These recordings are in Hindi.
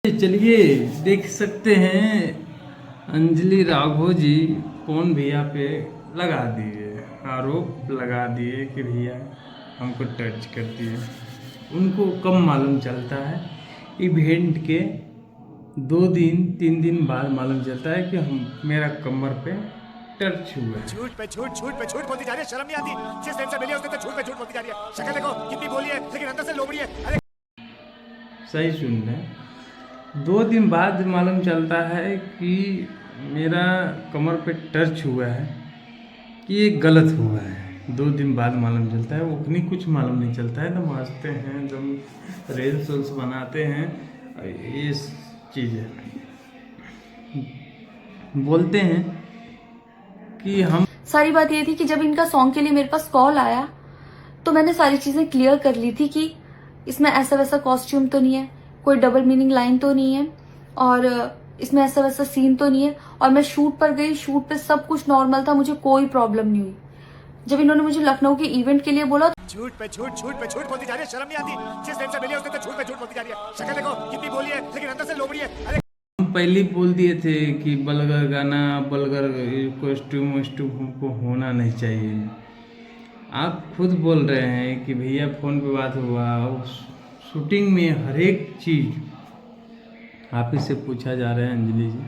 चलिए देख सकते हैं अंजलि राघव जी कौन भैया पे लगा दिए, आरोप लगा दिए कि भैया हमको टच कर दिए। उनको कम मालूम चलता है, इवेंट के 2 दिन 3 दिन बाद मालूम चलता है कि हम मेरा कमर पे टच हुआ है। झूठ पे झूठ बोलती जा रही है, शर्म नहीं आती? जिस दिन से मिली है उसने तो झूठ पे झूठ बोलती जा रही है। शक्ल देखो कितनी बोली है लेकिन अंदर से लोमड़ी है। अरे सही सुन रहे हैं। 2 दिन बाद मालूम चलता है कि मेरा कमर पे टच हुआ है, कि ये गलत हुआ है। 2 दिन बाद मालूम चलता है, वो अपनी कुछ मालूम नहीं चलता है। एकदम हंसते हैं, एकदम रील्स उल्स बनाते हैं, ये चीज़ें बोलते हैं कि हम। सारी बात ये थी कि जब इनका सॉन्ग के लिए मेरे पास कॉल आया तो मैंने सारी चीजें क्लियर कर ली थी कि इसमें ऐसा वैसा कॉस्ट्यूम तो नहीं है, कोई डबल मीनिंग लाइन तो नहीं है, और इसमें ऐसा वैसा सीन तो नहीं है। और मैं शूट पर गई, शूट पे सब कुछ नॉर्मल था, मुझे कोई प्रॉब्लम नहीं हुई। जब इन्होंने मुझे लखनऊ के इवेंट के लिए बोला, झूठ पे झूठ बोलती जा रही है, शर्म नहीं आती? जिस दिन से मिली है उसने तो झूठ पे झूठ बोलती जा रही है। शक्ल देखो कितनी बोली है लेकिन अंदर से लोमड़ी है। अरे हम पहले ही बोल दिए थे कि बलगर गाना, बलगर कॉस्ट्यूम वॉस्ट्यूम हमको होना नहीं चाहिए। आप खुद बोल रहे हैं कि भैया फ़ोन पे बात हुआ, और शूटिंग में हर एक चीज़ आप ही से पूछा जा रहा है अंजलि जी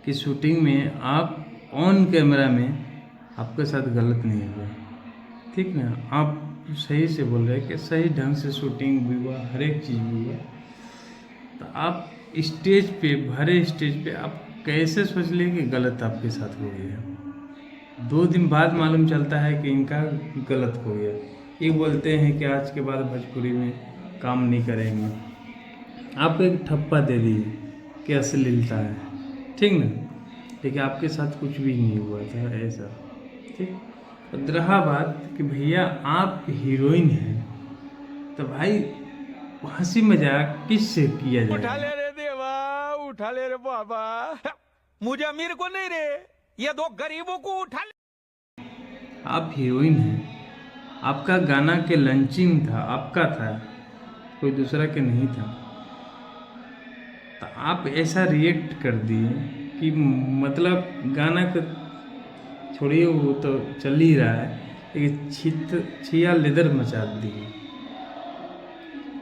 कि शूटिंग में आप ऑन कैमरा में आपके साथ गलत नहीं हुआ, ठीक ना? आप सही से बोल रहे हैं कि सही ढंग से शूटिंग भी हुआ, हर एक चीज़ भी हुआ। तो आप स्टेज पे, भरे स्टेज पे आप कैसे सोच लिए कि गलत आपके साथ हो गया? 2 दिन बाद मालूम चलता है कि इनका गलत हो गया। ये बोलते हैं कि आज के बाद भोजपुरी में काम नहीं करेंगे। आप एक ठप्पा दे दीजिए कि अश्लीलता है, ठीक ना? लेकिन आपके साथ कुछ भी नहीं हुआ था ऐसा, ठीक। और रहा बात कि भैया आप हीरोइन हैं, तो भाई हंसी मजाक किस से किया उठा जाए? ले रे देवा, उठा ले रे बाबा। मुझे अमीर को नहीं रे, ये दो गरीबों को उठा ले। आप हीरोइन हैं, आपका गाना के लॉन्चिंग था, आपका था, कोई दूसरा के नहीं था। तो आप ऐसा रिएक्ट कर दिए कि मतलब गाना को छोड़िए, वो तो चल ही रहा है, लेकिन छिया लेदर मचा दिए,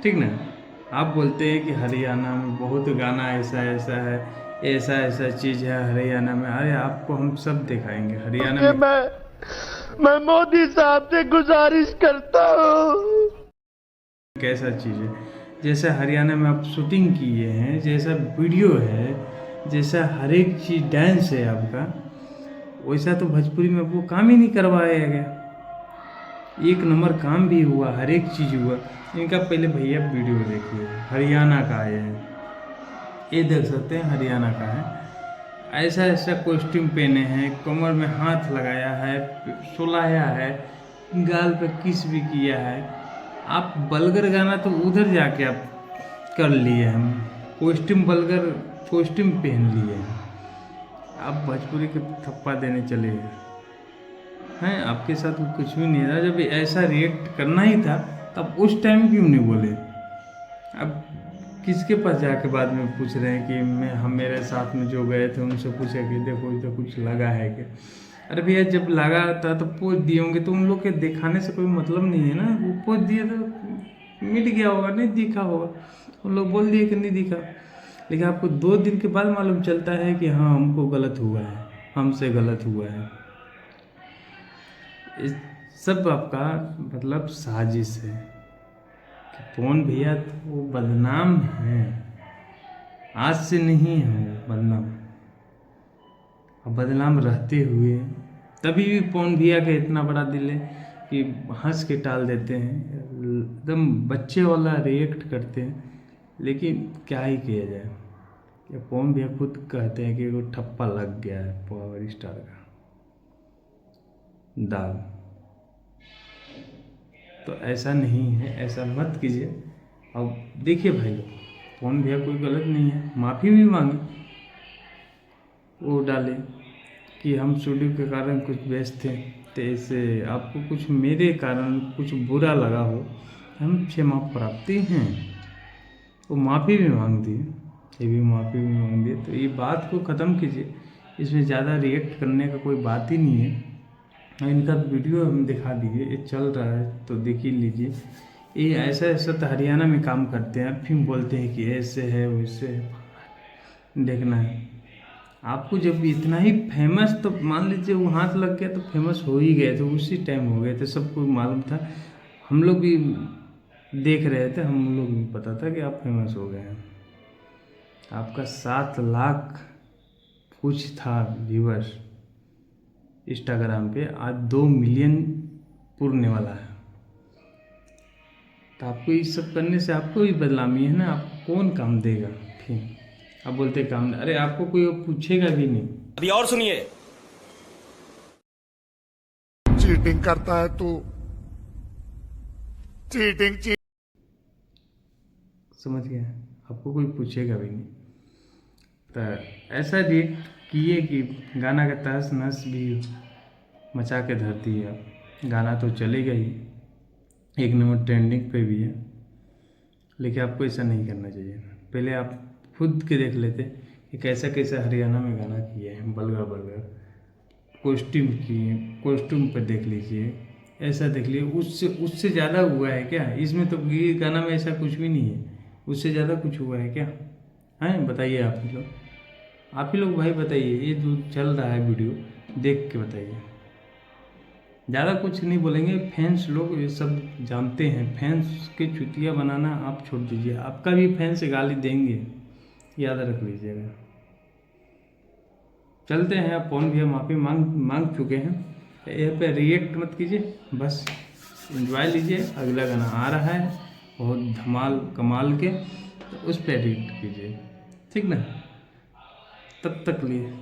ठीक ना? आप बोलते हैं कि हरियाणा में बहुत गाना ऐसा ऐसा है, ऐसा ऐसा चीज़ है हरियाणा में। अरे आपको हम सब दिखाएंगे हरियाणा में मैं मोदी साहब से गुजारिश करता हूँ। कैसा चीज़ है। जैसा हरियाणा में आप शूटिंग किए हैं, जैसा वीडियो है, जैसा हर एक चीज़ डांस है आपका, वैसा तो भोजपुरी में वो काम ही नहीं करवाया गया। एक नंबर काम भी हुआ, हर एक चीज़ हुआ। इनका पहले भैया वीडियो देखिए, हरियाणा का है ये देख सकते हैं, हरियाणा का है। ऐसा ऐसा कॉस्ट्यूम पहने हैं, कमर में हाथ लगाया है, सुलाया है, गाल पे किस भी किया है। आप बलगर गाना तो उधर जाके आप कर लिए, हम कॉस्ट्यूम बलगर कॉस्ट्यूम पहन लिए हैं, आप भोजपुरी के थप्पा देने चले हैं। आपके साथ कुछ भी नहीं था। जब ऐसा रिएक्ट करना ही था तब उस टाइम क्यों नहीं बोले? अब किसके पास जाके बाद में पूछ रहे हैं कि हम मेरे साथ में जो गए थे उनसे पूछे कि देखो इधर कुछ लगा है क्या? अरे भैया जब लगा था तो पोज दिए होंगे, तो उन लोग के दिखाने से कोई मतलब नहीं है ना। वो पोज दिए तो मिट गया होगा, नहीं दिखा होगा, उन लोग बोल दिए कि नहीं दिखा। लेकिन आपको 2 दिन के बाद मालूम चलता है कि हाँ हमको गलत हुआ है, हमसे गलत हुआ है। इस सब आपका मतलब साजिश है कि पवन भैया तो वो बदनाम हैं, आज से नहीं है वो बदनाम। अब बदनाम रहते हुए तभी भी पवन भैया का इतना बड़ा दिल है कि हंस के टाल देते हैं, एकदम बच्चे वाला रिएक्ट करते हैं। लेकिन क्या ही किया जाए, या पवन भैया खुद कहते हैं कि वो ठप्पा लग गया है पावर स्टार का दाग। तो ऐसा नहीं है, ऐसा मत कीजिए। अब देखिए भाई लोग, पवन भैया कोई गलत नहीं है, माफ़ी भी मांगे, वो डाले कि हम स्टूडियो के कारण कुछ व्यस्त थे, तो इससे आपको कुछ मेरे कारण कुछ बुरा लगा हो, हम क्षमा प्राप्ति हैं। वो माफ़ी भी मांग दी, ये भी माफ़ी भी मांग दिए। तो ये बात को ख़त्म कीजिए, इसमें ज़्यादा रिएक्ट करने का कोई बात ही नहीं है। और इनका वीडियो हम दिखा दीजिए, ये चल रहा है तो देख ही लीजिए। ये ऐसा ऐसा तो हरियाणा में काम करते हैं, फिर बोलते हैं कि ऐसे है वैसे है। देखना है आपको, जब इतना ही फेमस, तो मान लीजिए वो हाथ लग गया तो फेमस हो ही गए थे, उसी टाइम हो गए थे, सबको मालूम था। हम लोग भी देख रहे थे, हम लोग भी पता था कि आप फेमस हो गए हैं। आपका 7 लाख कुछ था व्यूअर्स इंस्टाग्राम पे, आज 2 मिलियन पूरने वाला है। तो आपको ये सब करने से आपको ही बदनामी है ना, आपको कौन काम देगा? फिर आप बोलते काम, अरे आपको कोई पूछेगा भी नहीं। अभी और सुनिए। चीटिंग करता है तू, चीटिंग समझ गया, आपको कोई पूछेगा भी नहीं। तो ऐसा रिएक्ट किए कि गाना का तहस नहस भी मचा के धरती है। गाना तो चलेगा ही, 1 नंबर ट्रेंडिंग पे भी है, लेकिन आपको ऐसा नहीं करना चाहिए। पहले आप खुद के देख लेते कि कैसा कैसा हरियाणा में गाना किए हैं, बलगा बलगा कॉस्ट्यूम किए, कॉस्ट्यूम पर देख लीजिए, ऐसा देख लीजिए। उससे ज़्यादा हुआ है क्या इसमें? तो ये गाना में ऐसा कुछ भी नहीं है, उससे ज़्यादा कुछ हुआ है क्या? हैं, बताइए आप ही लोग भाई बताइए। ये जो चल रहा है वीडियो देख के बताइए। ज़्यादा कुछ नहीं बोलेंगे, फैंस लोग ये सब जानते हैं। फैंस के चुतिया बनाना आप छोड़ दीजिए, आपका भी फैंस गाली देंगे, याद रख लीजिएगा। चलते हैं, आप कौन भी माफ़ी मांग चुके हैं, यहाँ पे रिएक्ट मत कीजिए, बस एंजॉय लीजिए। अगला गाना आ रहा है बहुत धमाल कमाल के, तो उस पर रिएक्ट कीजिए, ठीक ना? तब तक लिए